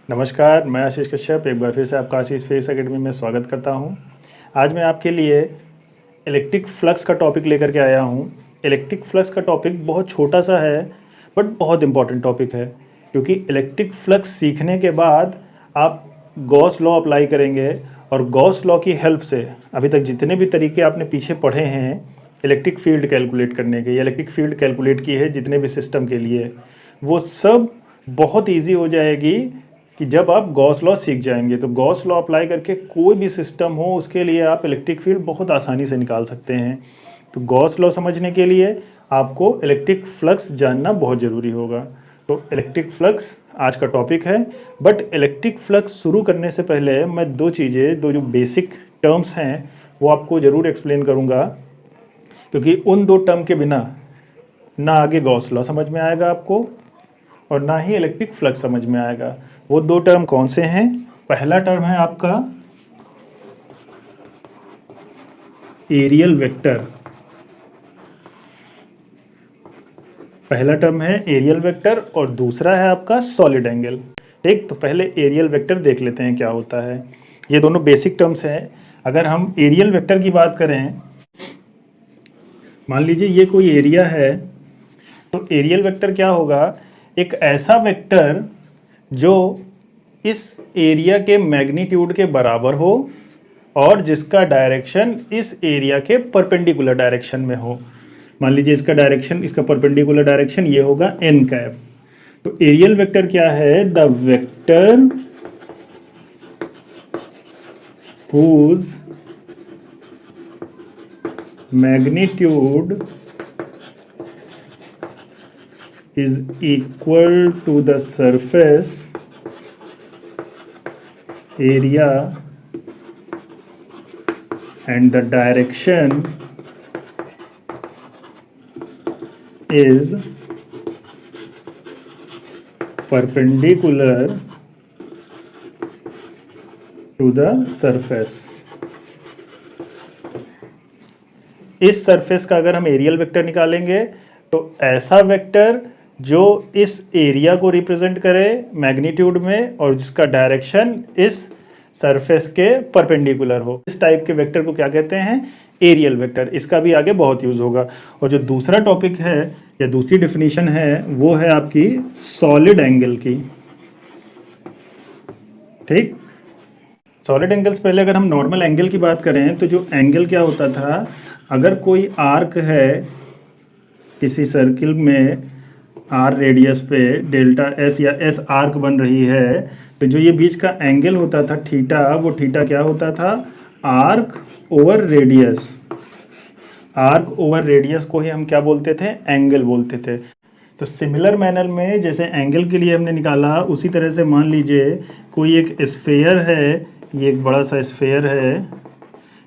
नमस्कार, मैं आशीष कश्यप एक बार फिर से आपका आशीष फेस एकेडमी में स्वागत करता हूं। आज मैं आपके लिए इलेक्ट्रिक फ्लक्स का टॉपिक लेकर के आया हूं। इलेक्ट्रिक फ्लक्स का टॉपिक बहुत छोटा सा है बट बहुत इंपॉर्टेंट टॉपिक है, क्योंकि इलेक्ट्रिक फ्लक्स सीखने के बाद आप गॉस लॉ अप्लाई करेंगे और गॉस लॉ की हेल्प से अभी तक जितने भी तरीके आपने पीछे पढ़े हैं इलेक्ट्रिक फील्ड कैलकुलेट करने के, इलेक्ट्रिक फील्ड कैलकुलेट की है जितने भी सिस्टम के लिए, वो सब बहुत ईजी हो जाएगी कि जब आप गॉस लॉ सीख जाएंगे। तो गॉस लॉ अप्लाई करके कोई भी सिस्टम हो उसके लिए आप इलेक्ट्रिक फील्ड बहुत आसानी से निकाल सकते हैं। तो गॉस लॉ समझने के लिए आपको इलेक्ट्रिक फ्लक्स जानना बहुत ज़रूरी होगा। तो इलेक्ट्रिक फ्लक्स आज का टॉपिक है। बट इलेक्ट्रिक फ्लक्स शुरू करने से पहले मैं दो जो बेसिक टर्म्स हैं वो आपको ज़रूर एक्सप्लेन करूँगा, क्योंकि उन दो टर्म के बिना ना आगे गॉस लॉ समझ में आएगा आपको और ना ही इलेक्ट्रिक फ्लक्स समझ में आएगा। वो दो टर्म कौन से हैं? पहला टर्म है आपका एरियल वेक्टर। पहला टर्म है एरियल वेक्टर और दूसरा है आपका सॉलिड एंगल। ठीक, तो पहले एरियल वेक्टर देख लेते हैं क्या होता है। ये दोनों बेसिक टर्म्स हैं। अगर हम एरियल वेक्टर की बात करें, मान लीजिए ये कोई एरिया है, तो एरियल वेक्टर क्या होगा? एक ऐसा वेक्टर जो इस एरिया के मैग्नीट्यूड के बराबर हो और जिसका डायरेक्शन इस एरिया के परपेंडिकुलर डायरेक्शन में हो। मान लीजिए इसका डायरेक्शन, इसका परपेंडिकुलर डायरेक्शन ये होगा एन कैप। तो एरियल वेक्टर क्या है? The vector whose magnitude is equal to the surface area and the direction is perpendicular to the surface। इस सरफेस का अगर हम एरियल वेक्टर निकालेंगे तो ऐसा वेक्टर जो इस एरिया को रिप्रेजेंट करे मैग्नीट्यूड में और जिसका डायरेक्शन इस सरफेस के परपेंडिकुलर हो, इस टाइप के वेक्टर को क्या कहते हैं? Areal vector. इसका भी आगे बहुत यूज होगा। और जो दूसरा टॉपिक है या दूसरी डेफिनेशन है वो है आपकी सॉलिड एंगल की। ठीक, सॉलिड एंगल्स पहले अगर हम नॉर्मल एंगल की बात करें तो जो एंगल क्या होता था, अगर कोई आर्क है किसी सर्किल में आर रेडियस पे डेल्टा एस या एस आर्क बन रही है, तो जो ये बीच का एंगल होता था थीटा, वो थीटा क्या होता था? Arc over radius. Arc over radius को ही हम क्या बोलते थे? एंगल बोलते थे। तो सिमिलर मैनर में जैसे एंगल के लिए हमने निकाला, उसी तरह से मान लीजिए कोई एक स्फेयर है, ये एक बड़ा सा स्फेयर है।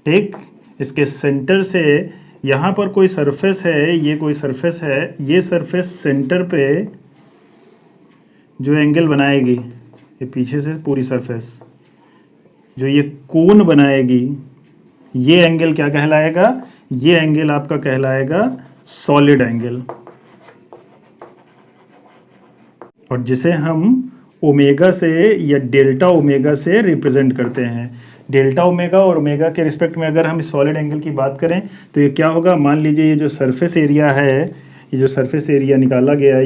ठीक, इसके सेंटर से यहाँ पर कोई सरफेस है, ये कोई सरफेस है, ये सरफेस सेंटर पे जो एंगल बनाएगी, ये पीछे से पूरी सरफेस जो ये कोन बनाएगी, ये एंगल क्या कहलाएगा? ये एंगल आपका कहलाएगा सॉलिड एंगल, और जिसे हम ओमेगा से या डेल्टा ओमेगा से रिप्रेजेंट करते हैं। डेल्टा ओमेगा और ओमेगा के रिस्पेक्ट में अगर हम इस सॉलिड एंगल की बात करें तो ये क्या होगा? मान लीजिए ये जो सरफेस एरिया है, ये जो सरफेस एरिया निकाला गया है,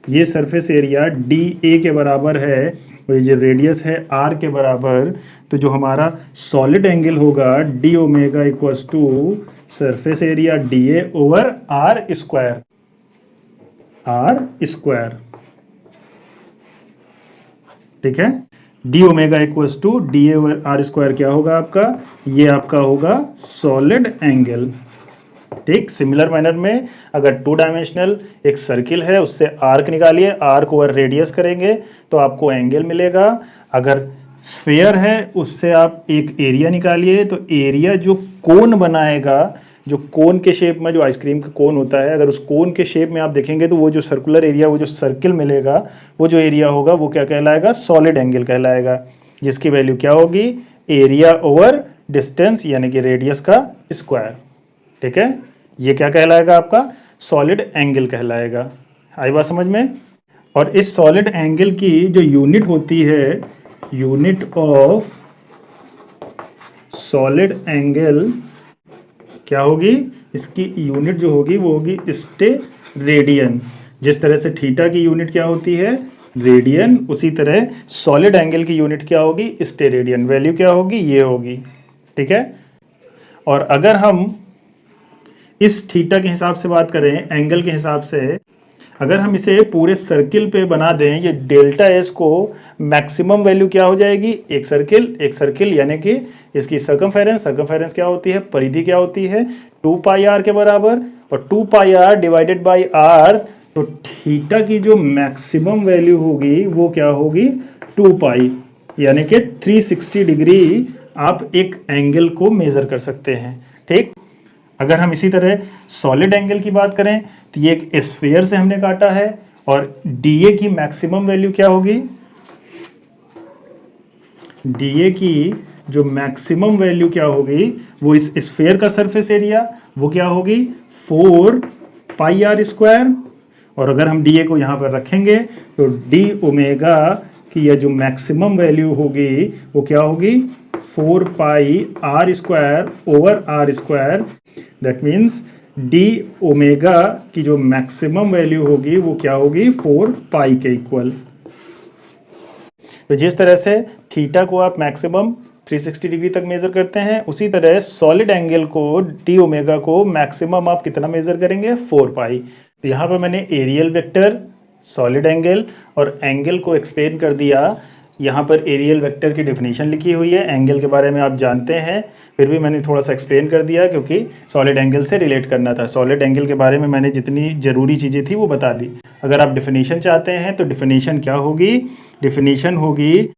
ये सरफेस एरिया डी ए के बराबर है और ये जो रेडियस है आर के बराबर। तो जो हमारा सॉलिड एंगल होगा d omega equals to surface area d A over are square. ठीक है, d omega equals to d A over are square क्या होगा आपका? ये आपका होगा सॉलिड एंगल। ठीक, सिमिलर मैनर में अगर टू डायमेंशनल एक सर्किल है उससे आर्क निकालिए, आर्क ओवर रेडियस करेंगे तो आपको एंगल मिलेगा। अगर स्फेयर है उससे आप एक एरिया निकालिए, तो एरिया जो कोन बनाएगा, जो कोन के शेप में, जो आइसक्रीम का कोन होता है, अगर उस कोन के शेप में आप देखेंगे तो वो जो सर्कुलर एरिया, वो जो सर्किल मिलेगा, वो जो एरिया होगा वो क्या कहलाएगा? सॉलिड एंगल कहलाएगा, जिसकी वैल्यू क्या होगी? एरिया ओवर डिस्टेंस यानी कि रेडियस का स्क्वायर। ठीक है, ये क्या कहलाएगा? आपका सॉलिड एंगल कहलाएगा। आई बात समझ में? और इस सॉलिड एंगल की जो यूनिट होती है, यूनिट ऑफ सॉलिड एंगल क्या होगी, इसकी यूनिट जो होगी वो होगी स्टेरेडियन। जिस तरह से थीटा की यूनिट क्या होती है, रेडियन, उसी तरह सॉलिड एंगल की यूनिट क्या होगी, स्टेरेडियन। वैल्यू क्या होगी, ये होगी। ठीक है। और अगर हम इस थीटा के हिसाब से बात करें, एंगल के हिसाब से, अगर हम इसे पूरे सर्किल पे बना दें, ये डेल्टा एस को मैक्सिमम वैल्यू क्या हो जाएगी, एक सर्किल यानी कि इसकी सर्कमफेरेंस क्या होती है, परिधि क्या होती है, 2 पाई आर के बराबर, और 2 पाई आर डिवाइडेड बाई आर, तो थीटा की जो मैक्सिमम वैल्यू होगी वो क्या होगी, 2 पाई, यानी कि 360 डिग्री आप एक एंगल को मेजर कर सकते हैं। ठीक। अगर हम इसी तरह सॉलिड एंगल की बात करें तो ये एक स्फीयर से हमने काटा है, और डीए की मैक्सिमम वैल्यू क्या होगी, डीए की जो मैक्सिमम वैल्यू क्या होगी, वो इस स्फीयर का सरफेस एरिया वो क्या होगी, 4 पाई आर स्क्वायर। और अगर हम डीए को यहाँ पर रखेंगे तो डी ओमेगा की यह जो मैक्सिमम वैल्यू होगी वो क्या होगी, 4 pi R square over are square. That means D omega की जो मैक्सिमम वैल्यू होगी वो क्या होगी, 4 पाई के इक्वल। तो जिस तरह से थीटा को आप मैक्सिमम 360 डिग्री तक मेजर करते हैं, उसी तरह सॉलिड एंगल को डी ओमेगा को मैक्सिमम आप कितना मेजर करेंगे, 4 पाई। तो यहाँ पर मैंने एरियल वेक्टर, सॉलिड एंगल और एंगल को एक्सप्लेन कर दिया। यहाँ पर एरियल वेक्टर की डेफिनेशन लिखी हुई है, एंगल के बारे में आप जानते हैं, फिर भी मैंने थोड़ा सा एक्सप्लेन कर दिया क्योंकि सॉलिड एंगल से रिलेट करना था। सॉलिड एंगल के बारे में मैंने जितनी ज़रूरी चीज़ें थी वो बता दी। अगर आप डेफिनेशन चाहते हैं तो डेफिनेशन क्या होगी, डेफिनेशन होगी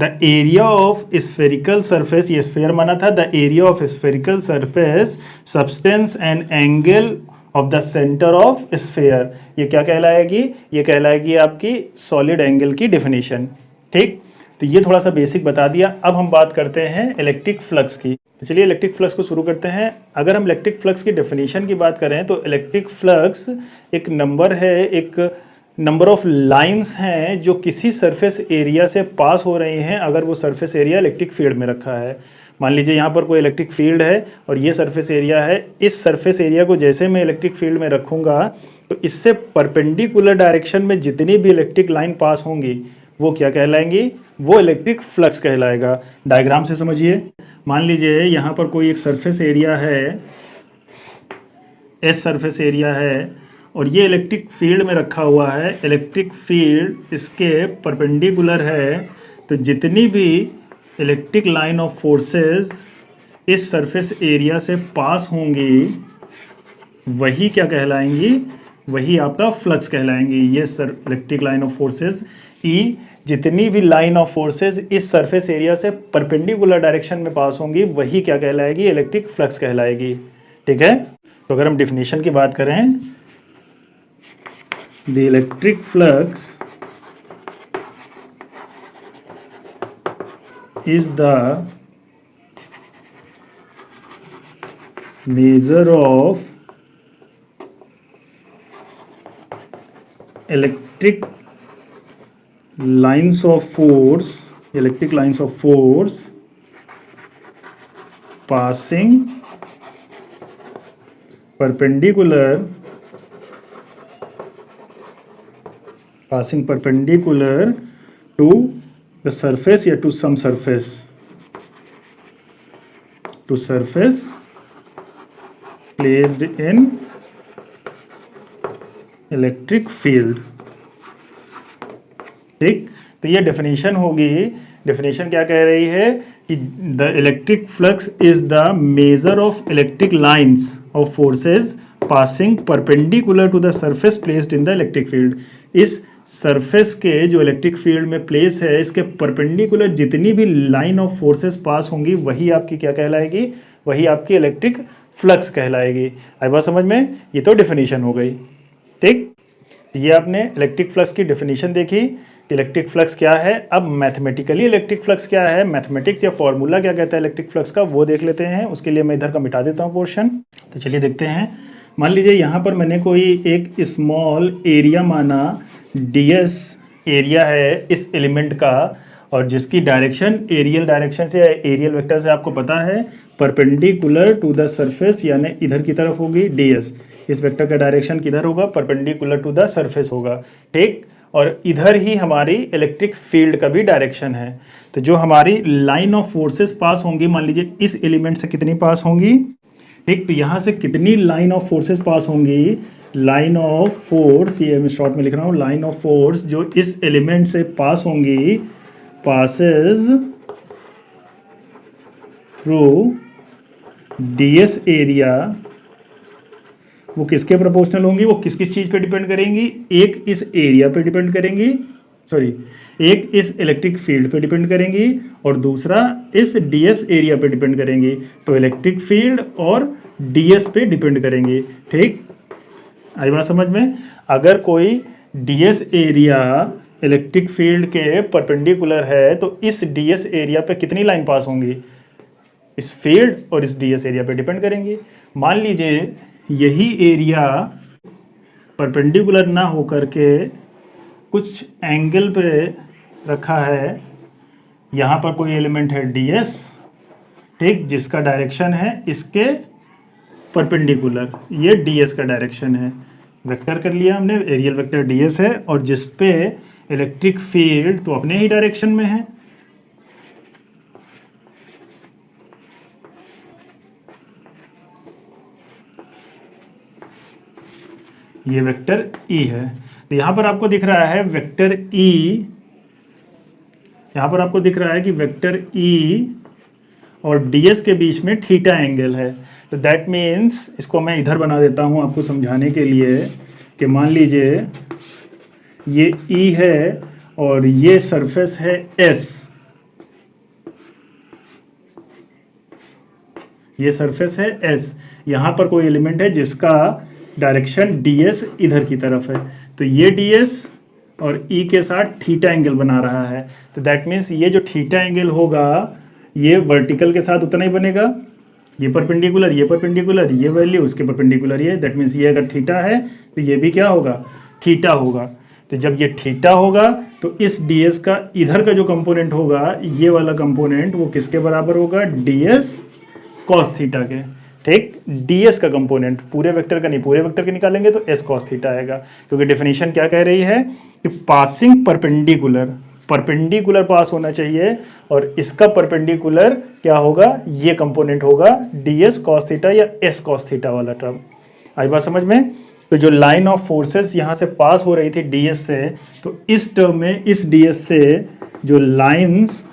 the area of spherical surface, ये स्फेयर माना था, the area of spherical surface substance and angle of the centre of sphere. ये क्या कहलाएगी, ये कहलाएगी आपकी सॉलिड एंगल की डेफिनेशन। ठीक। तो ये थोड़ा सा बेसिक बता दिया। अब हम बात करते हैं इलेक्ट्रिक फ्लक्स की। तो चलिए इलेक्ट्रिक फ्लक्स को शुरू करते हैं। अगर हम इलेक्ट्रिक फ्लक्स की डेफिनेशन की बात करें तो इलेक्ट्रिक फ्लक्स एक नंबर है, एक नंबर ऑफ लाइंस हैं जो किसी सरफेस एरिया से पास हो रही हैं अगर वो सरफेस एरिया इलेक्ट्रिक फील्ड में रखा है। मान लीजिए यहाँ पर कोई इलेक्ट्रिक फील्ड है और ये सरफेस एरिया है। इस सरफेस एरिया को जैसे मैं इलेक्ट्रिक फील्ड में रखूँगा तो इससे परपेंडिकुलर डायरेक्शन में जितनी भी इलेक्ट्रिक लाइन पास होंगी वो क्या कहलाएंगी, वो इलेक्ट्रिक फ्लक्स कहलाएगा। डायग्राम से समझिए। मान लीजिए यहाँ पर कोई एक सरफेस एरिया है, एस सरफेस एरिया है, और ये इलेक्ट्रिक फील्ड में रखा हुआ है। इलेक्ट्रिक फील्ड इसके परपेंडिकुलर है, तो जितनी भी इलेक्ट्रिक लाइन ऑफ फोर्सेस इस सरफेस एरिया से पास होंगी वही क्या कहलाएंगी, वही आपका फ्लक्स कहलाएंगी। ये इलेक्ट्रिक लाइन ऑफ फोर्सेस ई, जितनी भी लाइन ऑफ फोर्सेस इस सरफेस एरिया से परपेंडिकुलर डायरेक्शन में पास होंगी वही क्या कहलाएगी, इलेक्ट्रिक फ्लक्स कहलाएगी। ठीक है। तो अगर हम डेफिनेशन की बात करें, the electric flux is the measure of electric lines of force, electric lines of force passing perpendicular to the surface या to some surface, to surface placed in electric field। ठीक। तो ये डेफिनेशन होगी। Definition क्या कह रही है कि the electric flux is the measure of electric lines of forces passing perpendicular to the surface placed in the electric field. इस सरफेस के जो इलेक्ट्रिक फील्ड में प्लेस है इसके परपेंडिकुलर जितनी भी लाइन ऑफ फोर्सेस पास होंगी वही आपकी क्या कहलाएगी, वही आपकी इलेक्ट्रिक फ्लक्स कहलाएगी। आई बात समझ में। ये तो डेफिनेशन हो गई। ठीक। ये आपने इलेक्ट्रिक फ्लक्स की डेफिनेशन देखी, इलेक्ट्रिक फ्लक्स क्या है। अब मैथमेटिकली इलेक्ट्रिक फ्लक्स क्या है, मैथमेटिक्स या फॉर्मूला क्या कहता है इलेक्ट्रिक फ्लक्स का, वो देख लेते हैं। उसके लिए मैं इधर का मिटा देता हूँ पोर्शन। तो चलिए देखते हैं। मान लीजिए यहाँ पर मैंने कोई एक स्मॉल एरिया माना ds एरिया है इस एलिमेंट का, और जिसकी डायरेक्शन एरियल डायरेक्शन से या एरियल वेक्टर से आपको पता है परपेंडिकुलर टू द सरफेस, यानी इधर की तरफ होगी ds। इस वेक्टर का डायरेक्शन किधर होगा? परपेंडिकुलर टू द सरफेस होगा, ठीक। और इधर ही हमारी इलेक्ट्रिक फील्ड का भी डायरेक्शन है। तो जो हमारी लाइन ऑफ फोर्सेस पास होंगी, मान लीजिए इस एलिमेंट से कितनी पास होंगी, ठीक। तो यहाँ से कितनी लाइन ऑफ फोर्सेस पास होंगी? लाइन ऑफ फोर्स, ये मैं शॉर्ट में लिख रहा हूँ, लाइन ऑफ फोर्स जो इस एलिमेंट से पास होंगी, पासेस थ्रू ds एरिया, वो किसके प्रोपोर्शनल होंगी? वो किस किस चीज़ पे डिपेंड करेंगी? एक इस एरिया पे डिपेंड करेंगी, सॉरी, एक इस इलेक्ट्रिक फील्ड पे डिपेंड करेंगी, और दूसरा इस ds एरिया पे डिपेंड करेंगी। तो इलेक्ट्रिक फील्ड और ds पे डिपेंड करेंगी, ठीक। आई बात समझ में? अगर कोई ds एरिया इलेक्ट्रिक फील्ड के परपेंडिकुलर है तो इस ds एरिया पे कितनी लाइन पास होंगी? इस फील्ड और इस ds एरिया पे डिपेंड करेंगी। मान लीजिए यही एरिया परपेंडिकुलर ना होकर के कुछ एंगल पे रखा है, यहाँ पर कोई एलिमेंट है ds, ठीक, जिसका डायरेक्शन है इसके परपेंडिकुलर, ये ds का डायरेक्शन है। वेक्टर कर लिया हमने, एरियल वेक्टर ds है, और जिस पे इलेक्ट्रिक फील्ड तो अपने ही डायरेक्शन में है। ये वेक्टर E है। तो यहाँ पर आपको दिख रहा है वेक्टर E, यहाँ पर आपको दिख रहा है कि वेक्टर E और ds के बीच में थीटा एंगल है। तो दैट मीन्स, इसको मैं इधर बना देता हूँ आपको समझाने के लिए, कि मान लीजिए ये E है और ये सरफेस है S, ये सरफेस है S, यहाँ पर कोई एलिमेंट है जिसका डायरेक्शन ds इधर की तरफ है। तो ये ds और E के साथ थीटा एंगल बना रहा है। तो दैट मीन्स ये जो थीटा एंगल होगा ये वर्टिकल के साथ उतना ही बनेगा, ये परपेंडिकुलर, ये परपेंडिकुलर, ये वैल्यू उसके परपेंडिकुलर, ये, दैट मीन्स ये अगर थीटा है तो ये भी क्या होगा? थीटा होगा। तो जब ये थीटा होगा तो इस ds का इधर का जो कंपोनेंट होगा, ये वाला कंपोनेंट, वो किसके बराबर होगा? ds cos थीटा के, ठीक। ds का कंपोनेंट, पूरे वेक्टर का नहीं, पूरे वेक्टर के निकालेंगे तो s cos थीटा आएगा, क्योंकि डेफिनेशन क्या कह रही है कि पासिंग परपेंडिकुलर, परपेंडिकुलर पास होना चाहिए, और इसका परपेंडिकुलर क्या होगा? ये कंपोनेंट होगा ds cos थीटा या s cos थीटा वाला टर्म। आई बात समझ में? तो जो लाइन ऑफ फोर्सेस यहाँ से पास हो रही थी ds से, तो इस टर्म में इस ds से जो lines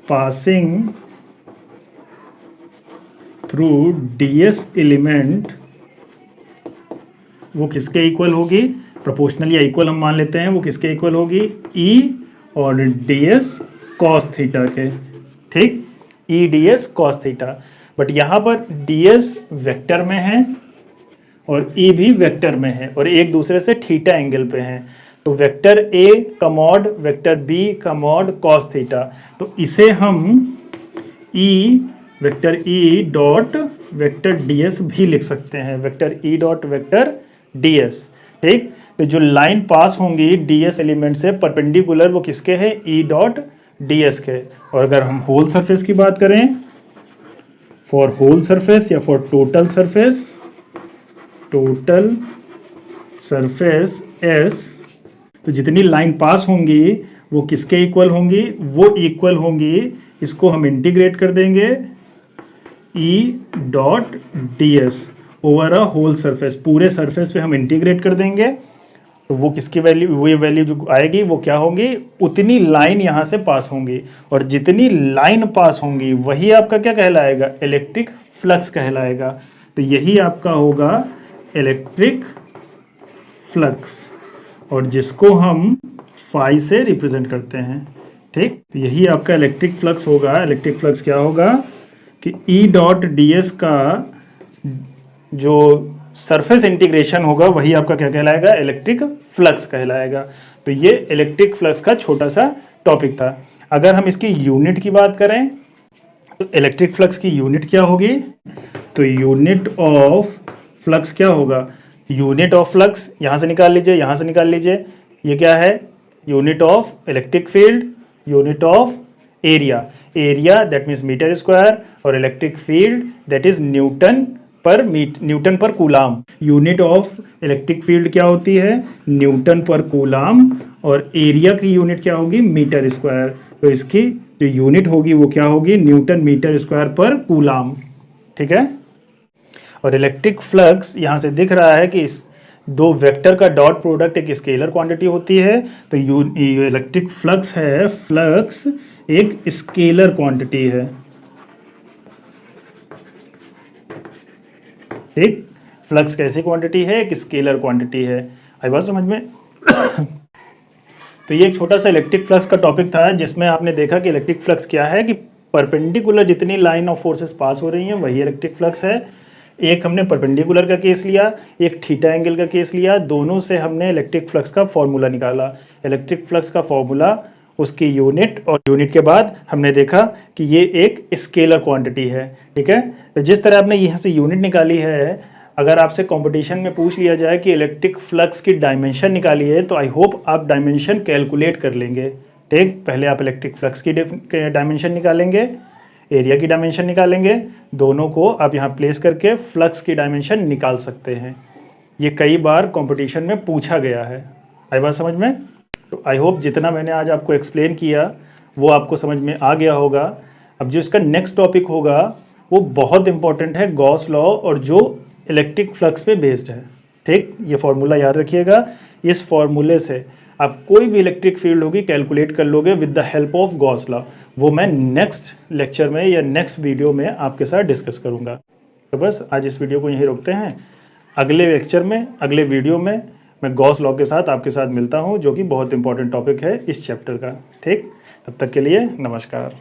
passing through ds element, वो किसके इक्वल होगी? प्रोपोर्शनल या इक्वल हम मान लेते हैं, वो किसके इक्वल होगी? E और ds cos थीटा के, ठीक, E ds cos theta. But यहाँ पर ds वेक्टर में है और E भी वेक्टर में है, और एक दूसरे से थीटा एंगल पे हैं। तो वेक्टर A का मॉड वेक्टर B का मॉड cos थीटा, तो इसे हम vector E dot vector ds भी लिख सकते हैं, vector E dot vector ds, ठीक। तो जो लाइन पास होंगी ds एलिमेंट से परपेंडिकुलर, वो किसके है? E डॉट ds के। और अगर हम होल सरफेस की बात करें, फॉर होल सरफेस या for total surface, total surface S, तो जितनी लाइन पास होंगी वो किसके इक्वल होंगी? वो इक्वल होंगी, इसको हम इंटीग्रेट कर देंगे, E dot ds over a whole surface, पूरे सरफेस पे हम इंटीग्रेट कर देंगे। तो वो किसकी वैल्यू, वो ये वैल्यू जो आएगी वो क्या होगी? उतनी लाइन यहाँ से पास होंगी, और जितनी लाइन पास होंगी वही आपका क्या कहलाएगा? इलेक्ट्रिक फ्लक्स कहलाएगा। तो यही आपका होगा इलेक्ट्रिक फ्लक्स, और जिसको हम फाई से रिप्रेजेंट करते हैं, ठीक। तो यही आपका इलेक्ट्रिक फ्लक्स होगा। इलेक्ट्रिक फ्लक्स क्या होगा कि E डॉट ds का जो सरफेस इंटीग्रेशन होगा वही आपका क्या कहलाएगा? इलेक्ट्रिक फ्लक्स कहलाएगा। तो ये इलेक्ट्रिक फ्लक्स का छोटा सा टॉपिक था। अगर हम इसकी यूनिट की बात करें तो इलेक्ट्रिक फ्लक्स की यूनिट क्या होगी? तो यूनिट ऑफ फ्लक्स क्या होगा? यूनिट ऑफ फ्लक्स यहाँ से निकाल लीजिए, यहाँ से निकाल लीजिए, ये क्या है, unit of electric field, unit of area, area that means metre square, और electric field that is newton per coulomb. Unit of electric field क्या होती है, न्यूटन पर कूलाम, और एरिया की यूनिट क्या होगी, मीटर स्क्वायर। तो इसकी जो यूनिट होगी वो क्या होगी, न्यूटन मीटर स्क्वायर पर कूलाम। ठीक है। और इलेक्ट्रिक फ्लक्स यहाँ से दिख रहा है कि इस दो वेक्टर का डॉट प्रोडक्ट एक स्केलर क्वांटिटी होती है। तो इलेक्ट्रिक फ्लक्स है, फ्लक्स एक स्केलर क्वांटिटी है। ठीक, फ्लक्स कैसी क्वांटिटी है, एक स्केलर क्वांटिटी है। आई बात समझ में? तो ये एक छोटा सा इलेक्ट्रिक फ्लक्स का टॉपिक था, जिसमें आपने देखा कि इलेक्ट्रिक फ्लक्स क्या है, कि परपेंडिकुलर जितनी लाइन ऑफ फोर्सेस पास हो रही हैं वही इलेक्ट्रिक फ्लक्स है। एक हमने परपेंडिकुलर का केस लिया, एक थीटा एंगल का केस लिया, दोनों से हमने इलेक्ट्रिक फ्लक्स का फॉर्मूला निकाला। इलेक्ट्रिक फ्लक्स का फॉर्मूला, उसकी यूनिट, और यूनिट के बाद हमने देखा कि ये एक स्केलर क्वांटिटी है। ठीक है। तो जिस तरह आपने यहाँ से यूनिट निकाली है, अगर आपसे कंपटीशन में पूछ लिया जाए कि इलेक्ट्रिक फ्लक्स की डायमेंशन निकाली है, तो आई होप आप डायमेंशन कैलकुलेट कर लेंगे। ठीक, पहले आप इलेक्ट्रिक फ्लक्स की डायमेंशन निकालेंगे, एरिया की डायमेंशन निकालेंगे, दोनों को आप यहाँ प्लेस करके फ्लक्स की डायमेंशन निकाल सकते हैं। ये कई बार कंपटीशन में पूछा गया है। आई बात समझ में? तो आई होप जितना मैंने आज आपको एक्सप्लेन किया वो आपको समझ में आ गया होगा। अब जो इसका नेक्स्ट टॉपिक होगा वो बहुत इंपॉर्टेंट है, गॉस लॉ, और जो इलेक्ट्रिक फ्लक्स पे बेस्ड है। ठीक, ये फॉर्मूला याद रखिएगा। इस फॉर्मूले से आप कोई भी इलेक्ट्रिक फील्ड होगी कैलकुलेट कर लोगे with the help of Gauss law. वो मैं नेक्स्ट लेक्चर में या नेक्स्ट वीडियो में आपके साथ डिस्कस करूंगा। तो बस आज इस वीडियो को यहीं रोकते हैं। अगले लेक्चर में, अगले वीडियो में मैं गॉस लॉ के साथ आपके साथ मिलता हूं, जो कि बहुत इंपॉर्टेंट टॉपिक है इस चैप्टर का। ठीक, तब तक के लिए नमस्कार।